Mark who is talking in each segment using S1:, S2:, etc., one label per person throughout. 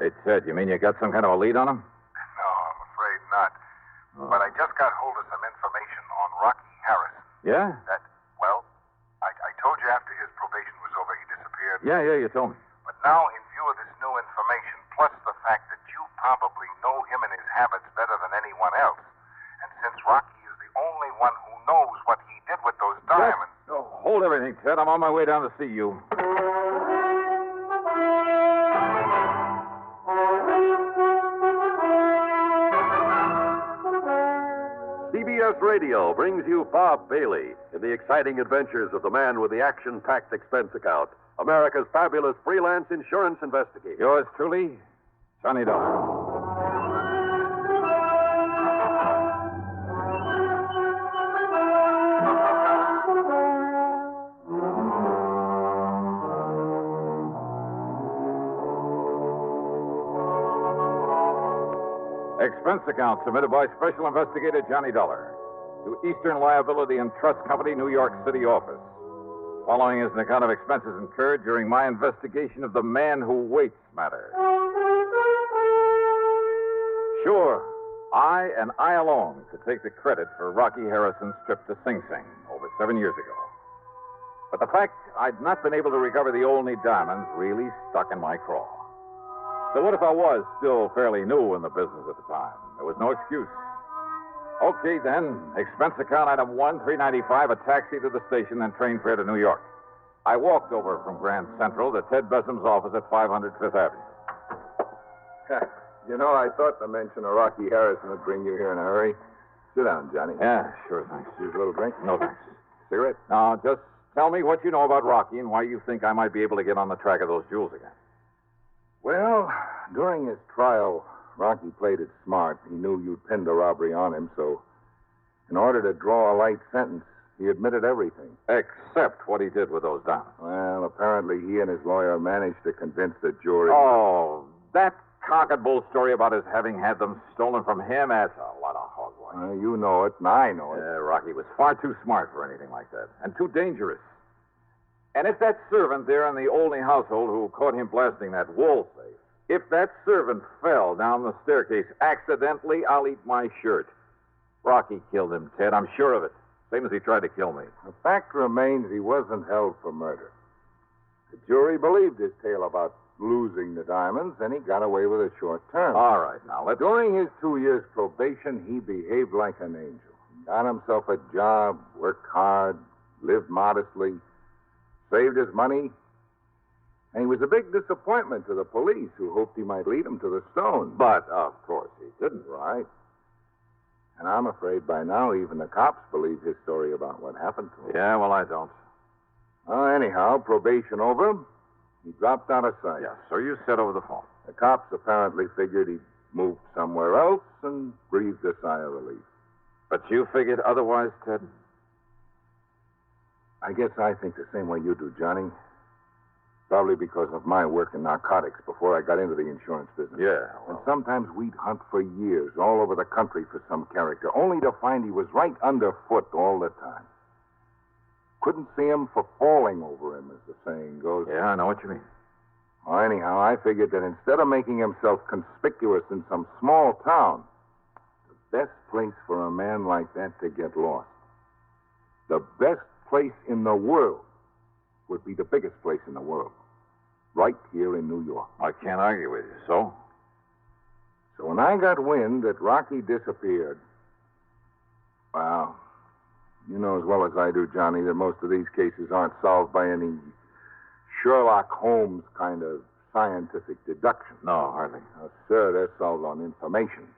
S1: Hey, Ted, you mean you got some kind of a lead on him?
S2: No, I'm afraid not.
S1: Oh.
S2: But I just got hold of some information on Rocky Harrison.
S1: Yeah?
S2: I told you after his probation was over, he disappeared.
S1: Yeah, you told me.
S2: But now, in view of this new information, plus the fact that you probably know him and his habits better than anyone else, and since Rocky is the only one who knows what he did with those diamonds...
S1: Hold everything, Ted. I'm on my way down to see you.
S3: CBS Radio brings you Bob Bailey in the exciting adventures of the man with the action-packed expense account, America's fabulous freelance insurance investigator.
S1: Yours truly, Johnny Dollar. Expense account submitted by Special Investigator Johnny Dollar to Eastern Liability and Trust Company, New York City office. Following is an account of expenses incurred during my investigation of the man who waits matter. Sure, I and I alone could take the credit for Rocky Harrison's trip to Sing Sing over 7 years ago. But the fact I'd not been able to recover the Olney diamonds really stuck in my craw. So what if I was still fairly new in the business at the time? There was no excuse. Okay, then. Expense account item 1, $3.95, a taxi to the station, then train fare to New York. I walked over from Grand Central to Ted Bessam's office at 500 Fifth Avenue.
S4: You know, I thought the mention of Rocky Harrison would bring you here in a hurry. Sit down, Johnny.
S1: Yeah, sure, thanks.
S4: Use a little drink?
S1: No, thanks.
S4: Cigarette?
S1: Now, just tell me what you know about Rocky and why you think I might be able to get on the track of those jewels again.
S4: Well, during his trial, Rocky played it smart. He knew you'd pinned a robbery on him, so in order to draw a light sentence, he admitted everything.
S1: Except what he did with those diamonds.
S4: Well, apparently he and his lawyer managed to convince the jury.
S1: Oh, that cock and bull story about his having had them stolen from him, that's a lot of hogwash.
S4: You know it, and I know it.
S1: Rocky was far too smart for anything like that, and too dangerous. And if that servant there in the Olney household who caught him blasting that wall safe, if that servant fell down the staircase accidentally, I'll eat my shirt. Rocky killed him, Ted. I'm sure of it. Same as he tried to kill me.
S4: The fact remains he wasn't held for murder. The jury believed his tale about losing the diamonds, and he got away with a short term.
S1: All right, now let's...
S4: During his 2 years probation, he behaved like an angel. He got himself a job, worked hard, lived modestly, saved his money, and he was a big disappointment to the police, who hoped he might lead them to the stone.
S1: But, of course, he didn't.
S4: Right. And I'm afraid by now even the cops believe his story about what happened to him.
S1: Yeah, well, I don't.
S4: Anyhow, probation over, he dropped out of sight.
S1: Yeah, so you said over the phone.
S4: The cops apparently figured he'd moved somewhere else and breathed a sigh of relief.
S1: But you figured otherwise, Ted?
S4: I guess I think the same way you do, Johnny. Probably because of my work in narcotics before I got into the insurance business.
S1: Yeah.
S4: And sometimes we'd hunt for years all over the country for some character, only to find he was right underfoot all the time. Couldn't see him for falling over him, as the saying goes.
S1: Yeah, I know what you mean.
S4: Well, anyhow, I figured that instead of making himself conspicuous in some small town, the best place for a man like that to get lost, the best place in the world, would be the biggest place in the world. Right here in New York.
S1: I can't argue with you. So?
S4: So when I got wind that Rocky disappeared, well, you know as well as I do, Johnny, that most of these cases aren't solved by any Sherlock Holmes kind of scientific deduction.
S1: No, hardly.
S4: Sir, they're solved on information.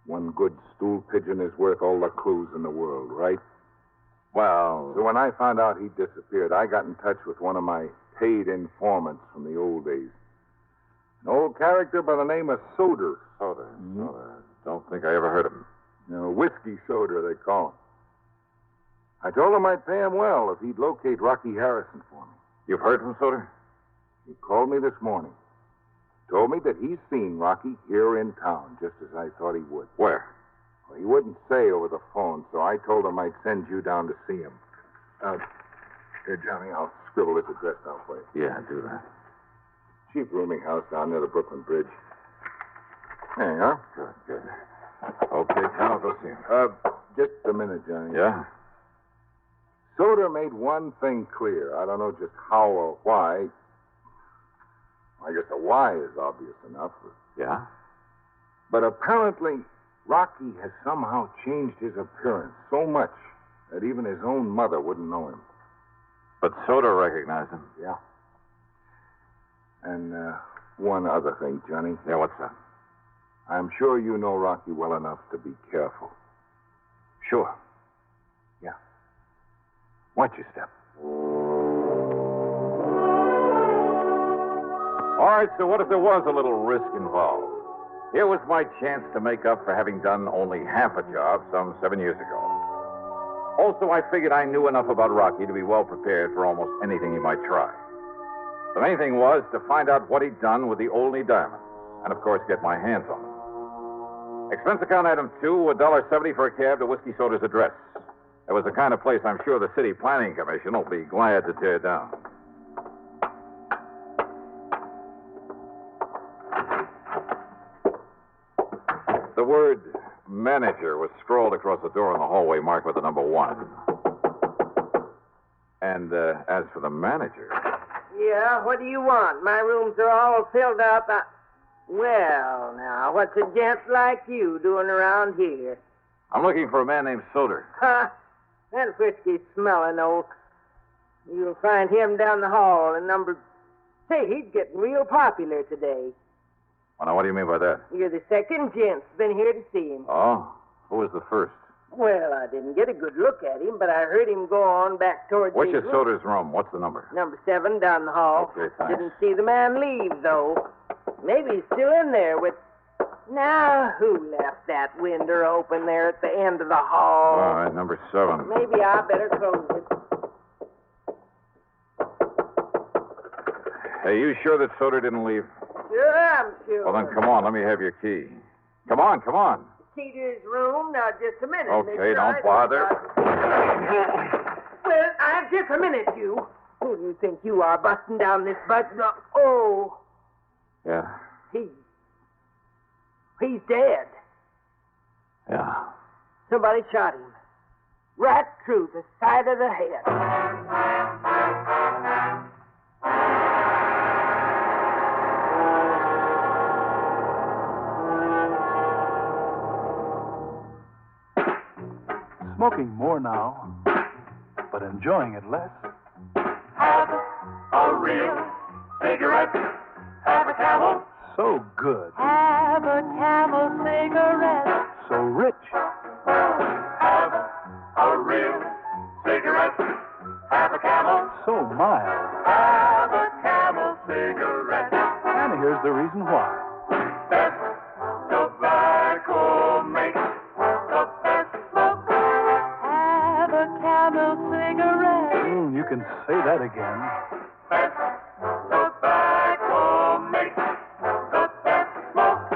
S4: One good stool pigeon is worth all the clues in the world, right?
S1: Well...
S4: So when I found out he disappeared, I got in touch with one of my paid informants from the old days. An old character by the name of Soder.
S1: Soder. Don't think I ever heard of him.
S4: Whiskey Soder, they call him. I told him I'd pay him well if he'd locate Rocky Harrison for me.
S1: You've heard from Soder?
S4: He called me this morning. Told me that he's seen Rocky here in town, just as I thought he would.
S1: Where?
S4: Well, he wouldn't say over the phone, so I told him I'd send you down to see him. Here, Johnny, I'll scribble his address down for you.
S1: Yeah, do that.
S4: cheap rooming house down near the Brooklyn Bridge. There you are.
S1: Good. Okay, Ken, I'll go see him.
S4: Just a minute, Johnny.
S1: Yeah?
S4: Soder made one thing clear. I don't know just how or why. I guess the why is obvious enough.
S1: Yeah?
S4: But apparently, Rocky has somehow changed his appearance so much that even his own mother wouldn't know him.
S1: But Soda recognized him.
S4: Yeah. And one other thing, Johnny.
S1: Yeah, what's that?
S4: I'm sure you know Rocky well enough to be careful.
S1: Sure.
S4: Yeah.
S1: Watch your step. All right, so what if there was a little risk involved? Here was my chance to make up for having done only half a job some 7 years ago. Also, I figured I knew enough about Rocky to be well prepared for almost anything he might try. The main thing was to find out what he'd done with the Olney diamonds, and of course, get my hands on them. Expense account item 2, $1.70 for a cab to Whiskey Soda's address. It was the kind of place I'm sure the City Planning Commission will be glad to tear down. The word manager was scrawled across the door in the hallway marked with the number 1. And as for the manager...
S5: Yeah, what do you want? My rooms are all filled up. Well, now, what's a gent like you doing around here?
S1: I'm looking for a man named Soder.
S5: Ha! That whiskey-smelling old... You'll find him down the hall in number... Say, he's getting real popular today.
S1: Well, now, what do you mean by that?
S5: You're the second gent's been here to see him.
S1: Oh? Who was the first?
S5: Well, I didn't get a good look at him, but I heard him go on back towards
S1: Which
S5: his
S1: is Soder's room? What's the number?
S5: Number 7 down the hall.
S1: Okay, thanks.
S5: Didn't see the man leave, though. Maybe he's still in there with... Now, who left that window open there at the end of the hall?
S1: All right, number 7.
S5: Maybe I better close it.
S1: Hey, you sure that Soder didn't leave?
S5: Sure, I'm sure.
S1: Well, then come on. Let me have your key. Come on.
S5: Key to his room? Now, just a minute.
S1: Okay,
S5: mister.
S1: don't bother.
S5: Well, just a minute, you. Who do you think you are, busting down this button? Oh.
S1: Yeah.
S5: He's dead.
S1: Yeah.
S5: Somebody shot him. Right through the side of the head.
S6: Smoking more now, but enjoying it less.
S7: Have a real cigarette. Have a Camel.
S6: So good,
S7: Have a Camel cigarette.
S6: so rich,
S7: Have a real cigarette. Have a Camel.
S6: so mild.
S7: Have a Camel cigarette.
S6: And here's the reason why.
S7: Best tobacco makes the best smoke. Have a Camel cigarette.
S6: You can say that again.
S7: Best tobacco makes the best smoke.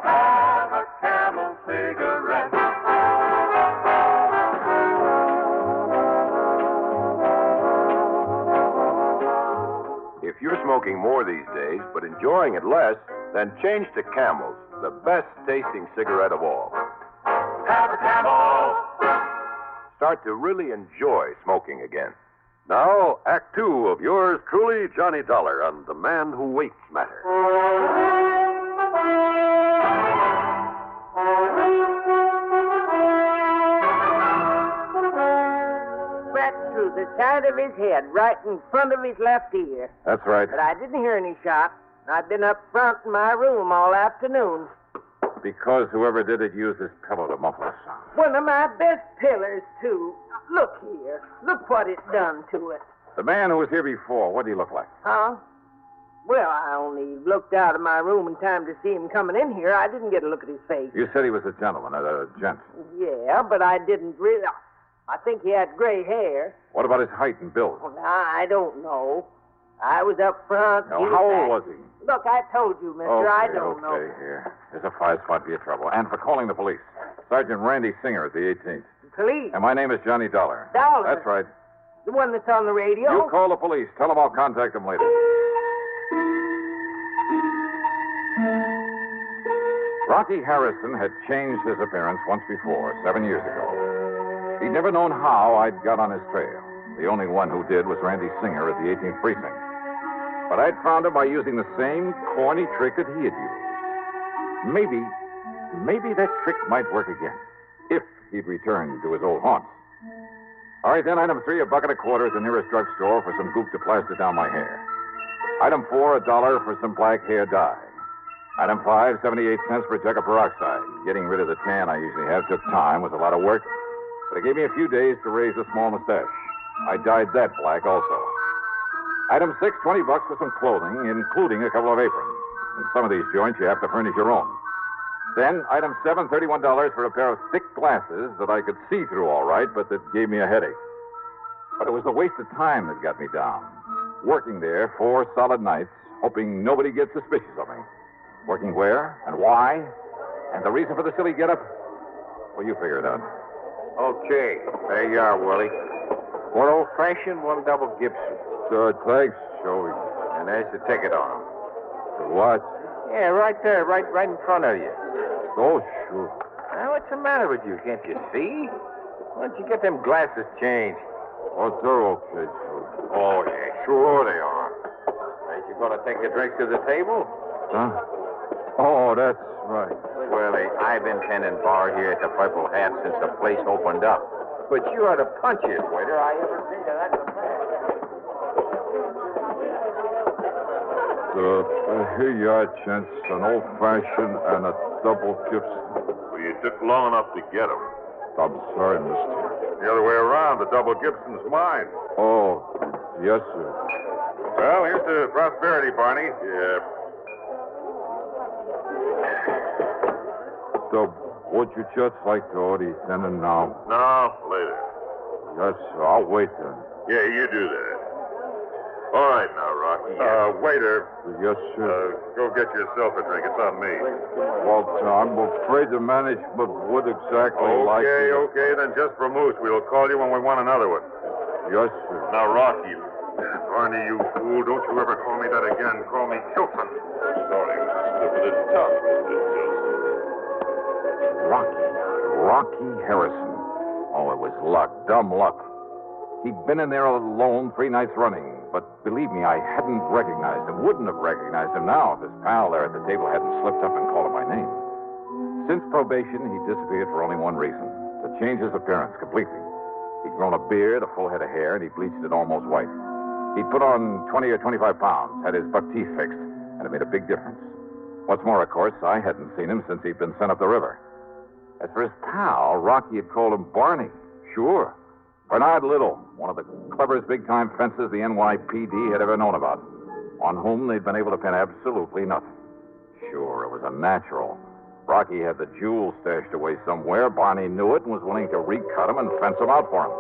S7: Have a Camel cigarette.
S3: If you're smoking more these days, but enjoying it less, then change to Camels, the best tasting cigarette of all.
S7: Have a Camel.
S3: Start to really enjoy smoking again. Now, Act 2 of yours truly, Johnny Dollar, on The Man Who Waits Matter.
S5: Right through the side of his head, right in front of his left ear.
S1: That's right.
S5: But I didn't hear any shot. I've been up front in my room all afternoon.
S1: Because whoever did it used this pillow to muffle the sound.
S5: One of my best pillars, too. Look here. Look what it's done to it.
S1: The man who was here before, what did he look like?
S5: Huh? Well, I only looked out of my room in time to see him coming in here. I didn't get a look at his face.
S1: You said he was a gentleman, a gent.
S5: Yeah, but I didn't really... I think he had gray hair.
S1: What about his height and build?
S5: Well, now, I don't know. I was up front.
S1: Now,
S5: he
S1: how old
S5: back.
S1: was he?
S5: Look, I told you, mister. I don't know.
S1: Okay, here. There's a 5 spot for your trouble. And for calling the police. Sergeant Randy Singer at the 18th.
S5: Police.
S1: And my name is Johnny Dollar.
S5: Dollar?
S1: That's right.
S5: The one that's on the radio?
S1: You call the police. Tell them I'll contact them later. Rocky Harrison had changed his appearance once before, 7 years ago. He'd never known how I'd got on his trail. The only one who did was Randy Singer at the 18th Precinct. But I'd found him by using the same corny trick that he had used. Maybe that trick might work again, if he'd return to his old haunts. All right, then, item 3, a bucket of quarters at the nearest drugstore for some goop to plaster down my hair. Item 4, $1 for some black hair dye. Item 5, 78 cents for a jug of peroxide. Getting rid of the tan I usually have took time, was a lot of work, but it gave me a few days to raise a small mustache. I dyed that black also. Item 6, $20 for some clothing, including a couple of aprons. In some of these joints, you have to furnish your own. Then, item 7, $31 for a pair of thick glasses that I could see through all right, but that gave me a headache. But it was the waste of time that got me down. Working there 4 solid nights, hoping nobody gets suspicious of me. Working where and why, and the reason for the silly getup, well, you figure it out.
S2: Okay, there you are, Willie. One old-fashioned, one double Gibson.
S4: Thanks, Joey.
S2: And there's the ticket on them.
S4: For what?
S2: Yeah, right there, right in front of you.
S4: Oh, sure.
S2: Now, what's the matter with you? Can't you see? Why don't you get them glasses changed?
S4: Oh, they're okay, Joey.
S2: Oh, yeah, sure they are. Ain't you going to take a drink to the table?
S4: Huh? Oh, that's right.
S2: Willie, I've been tending bar here at the Purple Hat since the place opened up. But you are the punchiest waiter I ever seen, and that's a fact.
S4: Here you are, gents. An old-fashioned and a double Gibson.
S3: Well, you took long enough to get them.
S4: I'm sorry, mister.
S3: The other way around. The double Gibson's mine.
S4: Oh, yes, sir.
S3: Well, here's to prosperity, Barney. Yeah.
S4: Would you just like to order then and now?
S3: No, later.
S4: Yes, sir. I'll wait then.
S3: Yeah, you do that. All right now, Rocky. Waiter.
S4: Yes, sir.
S3: Go get yourself a drink. It's on me.
S4: Well, I'm afraid the management would exactly like it.
S3: Okay, then just for moose. We'll call you when we want another one.
S4: Yes, sir.
S3: Now, Rocky. Barney, you fool. Don't you ever call me that again. Call me Tilson. Sorry, it was a slip of the tongue, Mr. Tilson.
S1: Rocky Harrison. Oh, it was luck, dumb luck. He'd been in there alone 3 nights running, but believe me, I hadn't recognized him, wouldn't have recognized him now if his pal there at the table hadn't slipped up and called him by name. Since probation, he'd disappeared for only one reason, to change his appearance completely. He'd grown a beard, a full head of hair, and he bleached it almost white. He'd put on 20 or 25 pounds, had his buck teeth fixed, and it made a big difference. What's more, of course, I hadn't seen him since he'd been sent up the river. As for his pal, Rocky had called him Barney. Sure. Bernard Little, one of the cleverest big-time fences the NYPD had ever known about, on whom they'd been able to pin absolutely nothing. Sure, it was a natural. Rocky had the jewels stashed away somewhere. Barney knew it and was willing to recut him and fence them out for him.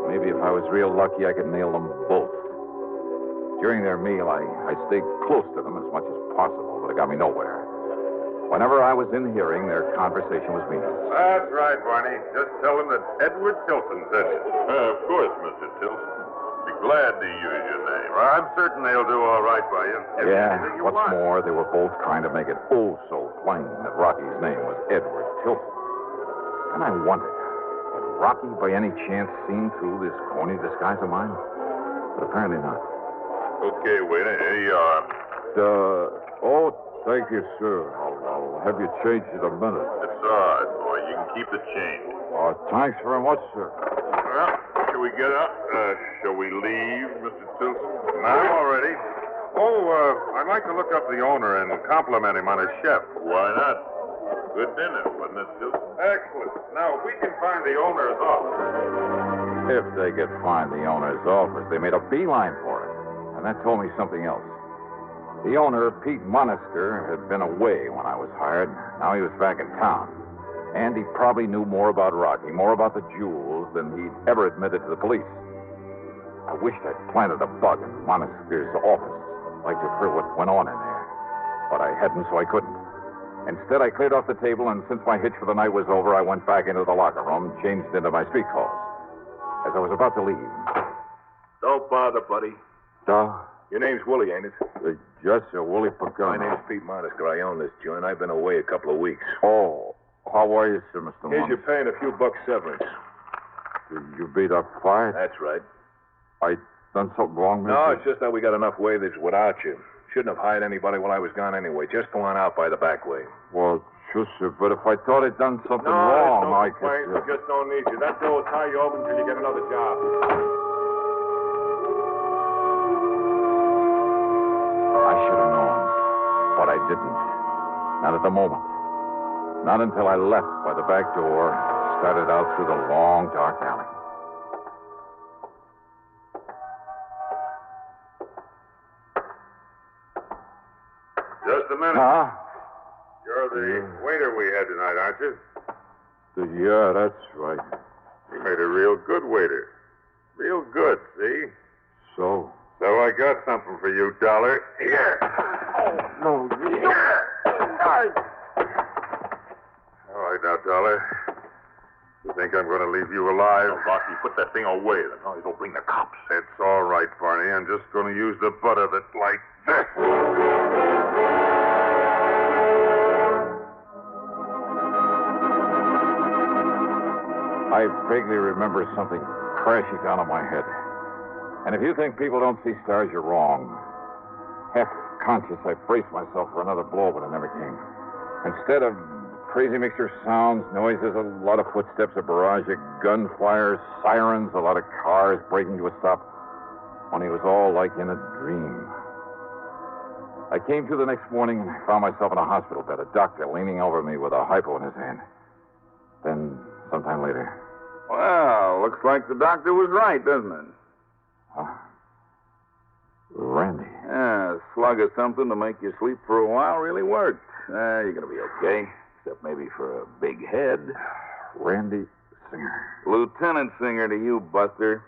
S1: Maybe if I was real lucky, I could nail them both. During their meal, I stayed close to them as much as possible, but it got me nowhere. Whenever I was in hearing, their conversation was meaningless.
S3: That's right, Barney. Just tell him that Edward Tilson said it. Of course, Mr. Tilson. Be glad to use your name. I'm certain they'll do all right by you.
S1: Yeah, what's more, they were both trying to make it oh so plain that Rocky's name was Edward Tilson. And I wondered, had Rocky by any chance seen through this corny disguise of mine? But apparently not.
S3: Okay, waiter, here you are.
S4: Thank you, sir. I'll have you change in a minute.
S3: It's all right, boy. You can keep the change.
S4: Thanks very much, sir.
S3: Well, shall we get up? Shall we leave, Mr. Tilson? I'm all ready. I'd like to look up the owner and compliment him on his chef. Why not? Good dinner, wasn't it, Tilson? Excellent. Now, if we can find the owner's office.
S1: If they could find the owner's office, they made a beeline for it. And that told me something else. The owner, Pete Monister, had been away when I was hired. Now he was back in town. And he probably knew more about Rocky, more about the jewels, than he'd ever admitted to the police. I wished I'd planted a bug in Monister's office. I'd like to have heard what went on in there. But I hadn't, so I couldn't. Instead, I cleared off the table, and since my hitch for the night was over, I went back into the locker room, changed into my street clothes. As I was about to leave...
S3: Don't bother, buddy.
S8: Your name's Willie, ain't it?
S1: Just a Willie Pagano.
S8: My name's Pete Monaster. I own this joint. I've been away a couple of weeks.
S1: Oh, how are you, sir, Mr.
S8: Here's
S1: Monaster?
S8: your pay and a few bucks severance.
S1: You beat up fight?
S8: That's right.
S1: I done something wrong, mister?
S8: No, it's just that we got enough waivers without you. Shouldn't have hired anybody while I was gone anyway. Just go on out by the back way.
S1: Well, sure, sir, but if I thought I'd done something
S8: No,
S1: wrong,
S8: there's no
S1: I
S8: complaint.
S1: could...
S8: We just don't need you. That door will tie you open until you get another job.
S1: I should have known, but I didn't. Not at the moment. Not until I left by the back door, started out through the long, dark alley.
S3: Just a minute.
S1: Huh?
S3: You're the waiter we had tonight, aren't you?
S1: Yeah, that's right.
S3: You made a real good waiter. Real good, see?
S1: So?
S3: So I got something for you, Dollar. Here.
S1: No,
S3: All right, now, Dollar. You think I'm going to leave you alive?
S8: Oh, Rocky, put that thing away. No, it'll bring the cops.
S3: It's all right, Barney. I'm just going to use the butt of it like this.
S1: I vaguely remember something crashing down on my head. And if you think people don't see stars, you're wrong. Half conscious, I braced myself for another blow, but it never came. Instead of crazy mixture of sounds, noises, a lot of footsteps, a barrage of gunfire, sirens, a lot of cars breaking to a stop, when it was all like in a dream. I came to the next morning and found myself in a hospital bed, a doctor leaning over me with a hypo in his hand. Then, sometime later...
S4: Well, looks like the doctor was right, doesn't it?
S1: Huh? Randy.
S4: Yeah, a slug of something to make you sleep for a while really worked. You're going to be okay, except maybe for a big head.
S1: Randy Singer.
S4: Lieutenant Singer to you, Buster.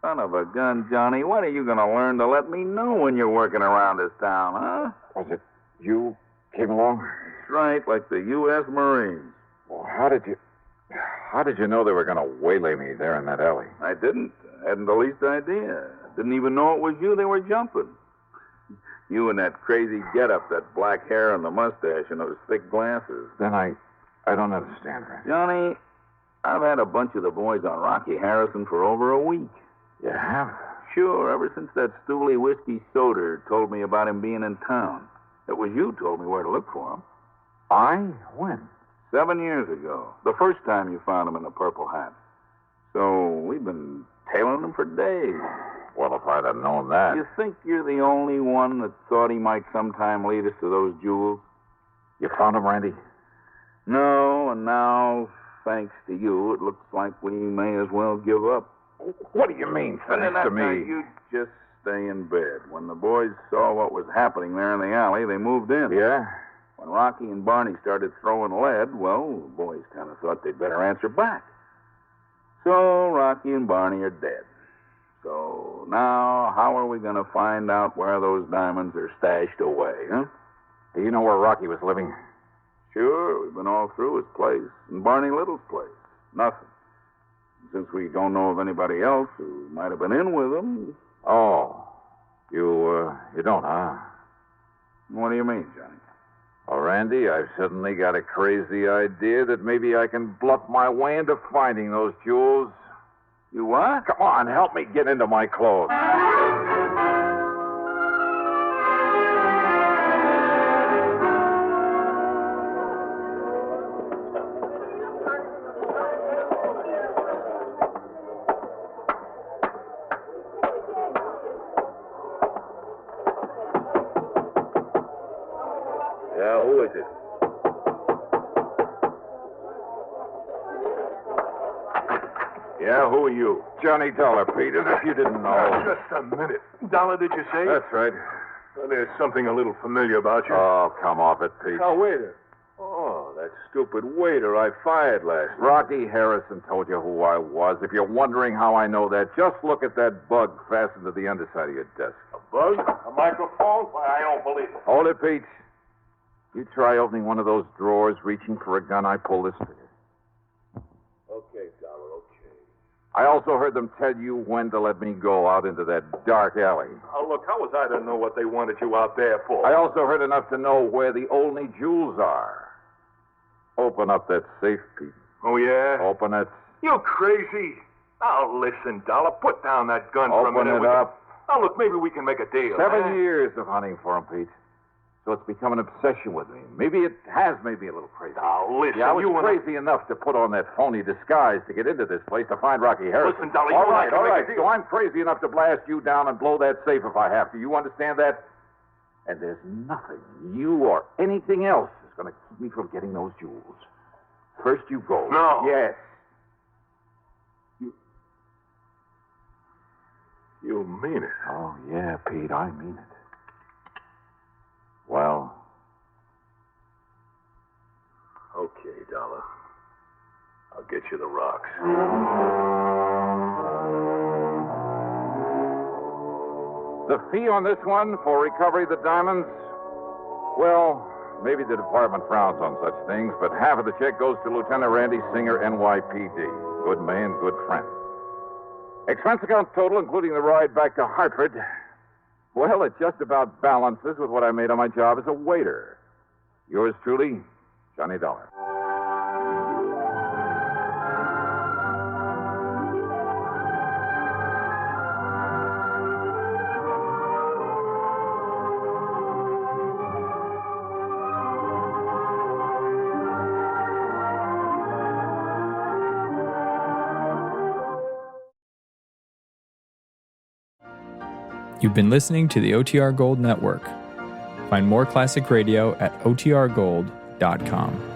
S4: Son of a gun, Johnny. When are you going to learn to let me know when you're working around this town, huh?
S1: Was it you came along?
S4: That's right, like the U.S. Marines.
S1: Well, how did you know they were going to waylay me there in that alley?
S4: I didn't. I hadn't the least idea. Didn't even know it was you they were jumping. You and that crazy getup, that black hair and the mustache and those thick glasses.
S1: Then I don't understand, Randy.
S4: Johnny, I've had a bunch of the boys on Rocky Harrison for over a week.
S1: You have?
S4: Sure, ever since that Stooley whiskey soda told me about him being in town. It was you told me where to look for him.
S1: I? When?
S4: 7 years ago. The first time you found him in the purple hat. So we've been tailing him for days.
S1: Well, if I'd have known that...
S4: You think you're the only one that thought he might sometime lead us to those jewels?
S1: You found him, Randy?
S4: No, and now, thanks to you, it looks like we may as well give up.
S1: What do you mean, thanks to me?
S4: You just stay in bed. When the boys saw what was happening there in the alley, they moved in.
S1: Yeah?
S4: When Rocky and Barney started throwing lead, well, the boys kind of thought they'd better answer back. So Rocky and Barney are dead. So now, how are we going to find out where those diamonds are stashed away, huh?
S1: Do you know where Rocky was living?
S4: Sure, we've been all through his place and Barney Little's place. Nothing. Since we don't know of anybody else who might have been in with him.
S1: Oh. You don't, huh?
S4: What do you mean, Johnny?
S1: Well, Randy, I've suddenly got a crazy idea that maybe I can bluff my way into finding those jewels.
S4: You what?
S1: Come on, help me get into my clothes.
S8: Yeah, who is it? Yeah, who are you?
S1: Johnny Dollar, Pete, as if you didn't know.
S8: Just a minute. Dollar, did you say?
S1: That's right.
S8: Well, there's something a little familiar about you.
S1: Oh, come off it, Pete.
S8: Now, waiter. Oh, that stupid waiter I fired last night.
S1: Rocky Harrison told you who I was. If you're wondering how I know that, just look at that bug fastened to the underside of your desk.
S8: A bug? A microphone? Why, I don't believe it.
S1: Hold it, Pete. You try opening one of those drawers, reaching for a gun, I pull this trigger.
S8: Okay, Dollar, okay.
S1: I also heard them tell you when to let me go out into that dark alley.
S8: Oh, look, how was I to know what they wanted you out there for?
S1: I also heard enough to know where the only jewels are. Open up that safe, Pete.
S8: Oh, yeah?
S1: Open it.
S8: You crazy? Oh, listen, Dollar, put down that gun for a minute.
S1: Open it up.
S8: Oh, look, maybe we can make a deal.
S1: 7 years of hunting for him, Pete. So it's become an obsession with me. Maybe it has made me a little crazy.
S8: Now, listen,
S1: Yeah, I was
S8: you and
S1: crazy enough to put on that phony disguise to get into this place to find Rocky Harrison.
S8: Listen, Dolly,
S1: all
S8: you and I
S1: right,
S8: can
S1: all
S8: make a
S1: right.
S8: deal.
S1: So I'm crazy enough to blast you down and blow that safe if I have to. You understand that? And there's nothing, you or anything else, is going to keep me from getting those jewels. First you go.
S8: No.
S1: Yes.
S8: You mean it?
S1: Oh, yeah, Pete, I mean it. Well...
S8: Okay, Dollar. I'll get you the rocks.
S1: The fee on this one for recovery of the diamonds? Well, maybe the department frowns on such things, but half of the check goes to Lieutenant Randy Singer, NYPD. Good man, good friend. Expense account total, including the ride back to Hartford, well, it just about balances with what I made on my job as a waiter. Yours truly, Johnny Dollar.
S9: You've been listening to the OTR Gold Network. Find more classic radio at otrgold.com.